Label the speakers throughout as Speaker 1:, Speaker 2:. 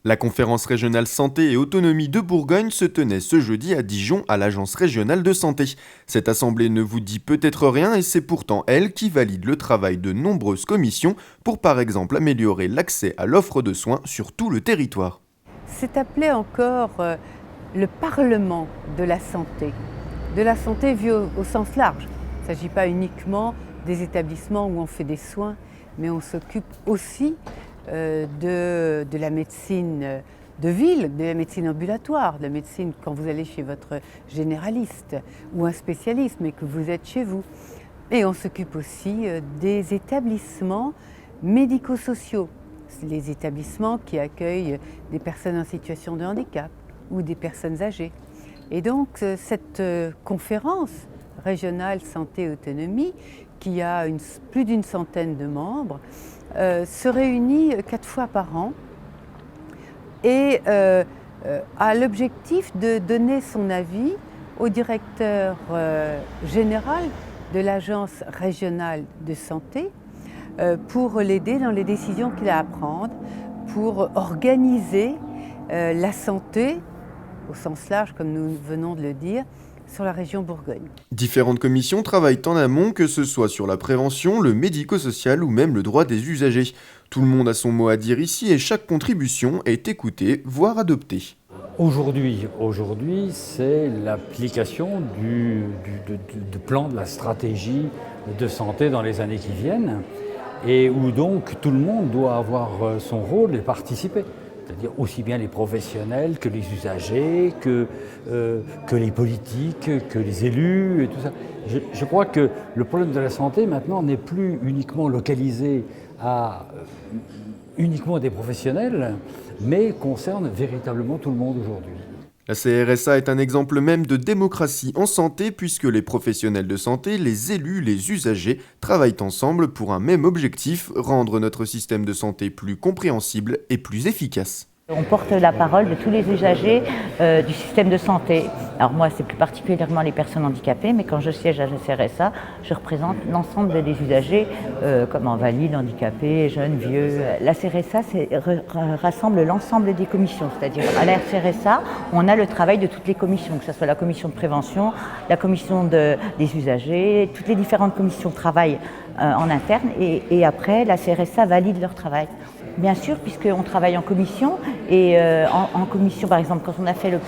Speaker 1: La conférence régionale santé et autonomie de Bourgogne se tenait ce jeudi à Dijon à l'Agence régionale de santé. Cette assemblée ne vous dit peut-être rien et c'est pourtant elle qui valide le travail de nombreuses commissions pour par exemple améliorer l'accès à l'offre de soins sur tout le territoire.
Speaker 2: C'est appelé encore le Parlement de la santé vu au sens large. Il ne s'agit pas uniquement des établissements où on fait des soins, mais on s'occupe aussi de la médecine de ville, de la médecine ambulatoire, de la médecine quand vous allez chez votre généraliste ou un spécialiste, mais que vous êtes chez vous. Et on s'occupe aussi des établissements médico-sociaux, les établissements qui accueillent des personnes en situation de handicap ou des personnes âgées. Et donc cette conférence régionale santé et autonomie, qui a plus d'une centaine de membres, se réunit 4 fois par an et a l'objectif de donner son avis au directeur général de l'Agence régionale de santé pour l'aider dans les décisions qu'il a à prendre pour organiser la santé, au sens large comme nous venons de le dire, sur la région Bourgogne.
Speaker 1: Différentes commissions travaillent en amont, que ce soit sur la prévention, le médico-social ou même le droit des usagers. Tout le monde a son mot à dire ici et chaque contribution est écoutée, voire adoptée.
Speaker 3: Aujourd'hui, c'est l'application du plan de la stratégie de santé dans les années qui viennent et où donc tout le monde doit avoir son rôle et participer. C'est-à-dire aussi bien les professionnels que les usagers, que les politiques, que les élus et tout ça. Je crois que le problème de la santé maintenant n'est plus uniquement localisé à uniquement des professionnels, mais concerne véritablement tout le monde aujourd'hui.
Speaker 1: La CRSA est un exemple même de démocratie en santé puisque les professionnels de santé, les élus, les usagers travaillent ensemble pour un même objectif, rendre notre système de santé plus compréhensible et plus efficace.
Speaker 4: On porte la parole de tous les usagers du système de santé. Alors moi, c'est plus particulièrement les personnes handicapées, mais quand je siège à la CRSA, je représente l'ensemble des usagers, comme invalides, handicapés, jeunes, vieux. La CRSA rassemble l'ensemble des commissions, c'est-à-dire à la CRSA, on a le travail de toutes les commissions, que ce soit la commission de prévention, la commission des usagers, toutes les différentes commissions travaillent en interne et après, la CRSA valide leur travail. Bien sûr, puisqu'on travaille en commission et en commission, par exemple, quand on a fait le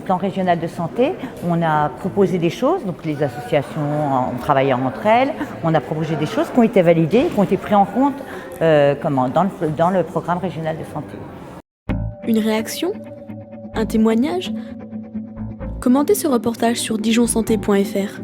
Speaker 4: plan régional de santé, on a proposé des choses, donc les associations ont travaillé entre elles, on a proposé des choses qui ont été validées, qui ont été prises en compte dans le programme régional de santé.
Speaker 5: Une réaction ? Un témoignage ? Commentez ce reportage sur dijonsanté.fr.